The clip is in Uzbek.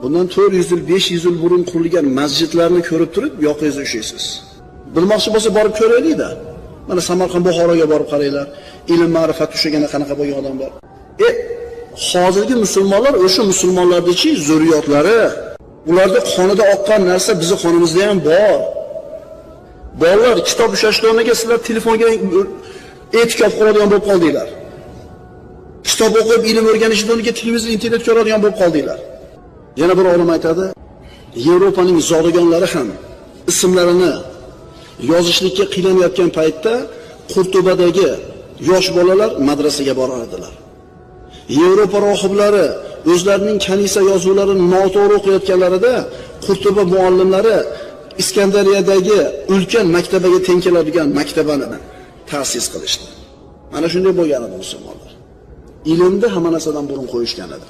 Bundan 400 yil, 500 yil burun qurilgan masjidlarni ko'rib turib, yoqingizni ushaysiz. Bilmoqchi bo'lsa borib ko'raylik-da. Mana Samarqand, Buxoroga borib qaranglar. Ilm, ma'rifat ushaganda qanaqa bo'lgan odam bor. Hozirgi musulmonlar o'sha musulmonlarning zurriyotlari, ularda qonida oqqan narsa bizning qonimizda ham bor. Bolalar kitob ushlashdan o'rniga sizlar telefonga e'tikof qiladigan bo'lib qoldinglar. Kitob o'qib, ilm o'rganishdan o'rniga televizor, internet ko'radigan bo'lib qoldinglar. Yana bir olim aytadi, Yevropaning zodagonlari ham ismlarini yozishlikka qiynalgan paytda Qurtubadagi yosh bolalar madrasaga borar edilar. Yevropa rohiblari o'zlarining kanisa yozuvlarini noto'g'ri o'qiyotganlarida Qurtuba muallimlari Iskandariyadagi ulkan maktabaga teng keladigan maktabani ta'sis qilishdi. Mana shunday bo'lgan edi musulmonlar. Ilmni hamma narsadan burun qo'yishgan edi.